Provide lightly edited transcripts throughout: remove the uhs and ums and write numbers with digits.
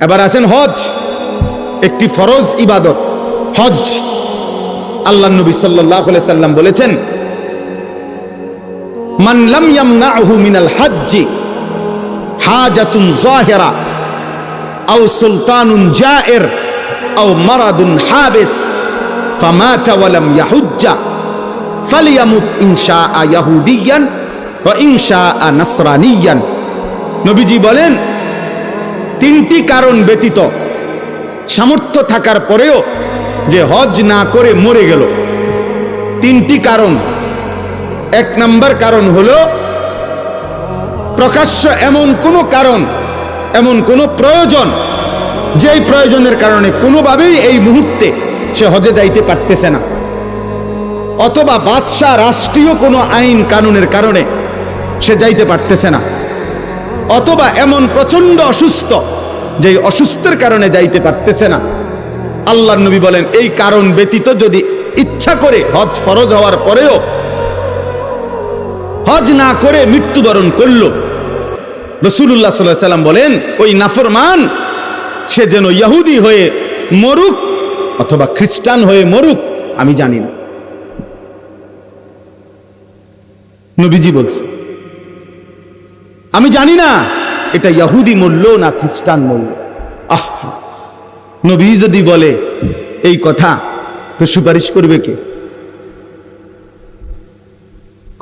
এবার আছেন হজ, একটি ফরজ ইবাদত হজ। আল্লাহ নবী সাল্লাল্লাহু আলাইহি সাল্লাম বলেছেন, মান লাম ইয়ামনাহু মিনাল হজ্জি হাজাতুন যাহিরা আও সুলতানুন জায়ের আও মারাদুন হাবিস ফামাতা ওয়া লাম ইয়াহুজ্জা ফালিয়ামুত ইনশাআ ইয়াহুদিয়ান ওয়া ইনশাআ নাসরানিয়ান। নবীজি বলেন, তিনটি কারণ ব্যতীত সামর্থ্য থাকার পরেও যে হজ না করে মরে গেল, তিনটি কারণ। এক নম্বর কারণ হলো প্রকাশ্য এমন কোনো কারণ, এমন কোনো প্রয়োজন, যেই প্রয়োজনের কারণে কোনোভাবেই এই মুহূর্তে সে হজে যাইতে পারতেছে না, অথবা বাদশাহ রাষ্ট্রীয় কোনো আইন কানুনের কারণে সে যাইতে পারতেছে না, অথবা এমন প্রচন্ড অসুস্থ যে অসুস্থের কারণে যাইতে পারতেছে না। আল্লাহর নবী বলেন, এই কারণ ব্যতীত যদি ইচ্ছা করে হজ ফরজ হওয়ার পরেও হজ না করে মৃত্যুবরণ করল, রাসূলুল্লাহ সাল্লাল্লাহু আলাইহি ওয়াসাল্লাম বলেন, ওই নাফরমান সে যেন ইহুদি হয়ে মরুক অথবা খ্রিস্টান হয়ে মরুক, আমি জানি না। নবীজি বলছে, আমি জানি না এটা ইহুদি মরল না খ্রিস্টান মরল। আহ, নবী যদি বলে এই কথা, তো সুপারিশ করবে কে?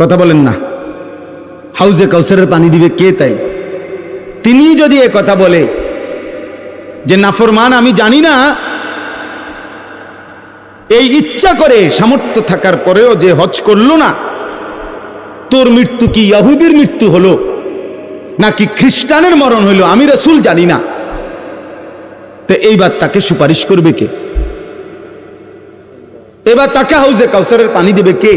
কথা বলেন না। হাউজে কাউসারের পানি দিবে কে? তাই তিনি যদি এ কথা বলে যে নাফরমান আমি জানি না, এই ইচ্ছা করে সামর্থ্য থাকার পরেও যে হজ করলো না, তোর মৃত্যু কি ইহুদির মৃত্যু হলো নাকি খ্রিস্টানের মরণ হলো, আমি রাসূল জানি না, তো এইবার তাকে সুপারিশ করবে কে? এবার তাকে হাউজে কাউসারের পানি দিবে কে?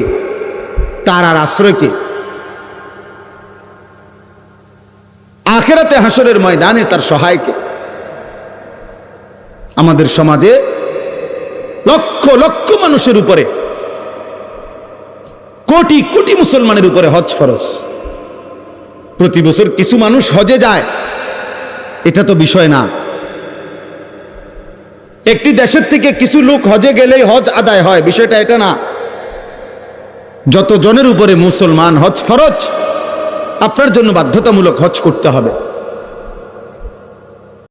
তার আর আশ্রয় কে? আখিরাতে হাসরের ময়দানে তার সহায় কে? আমাদের সমাজে লক্ষ লক্ষ মানুষের উপরে, কোটি কোটি মুসলমানের উপরে হজ ফরজ। প্রতি বছর কিছু মানুষ হজে যায়, এটা তো বিষয় না। একটি দেশের থেকে কিছু লোক হজে গেলেই হজ আদায় হয়, বিষয়টা এটা না। যত জনের উপরে মুসলমান হজ ফরজ, আপনার জন্য বাধ্যতামূলক হজ করতে হবে।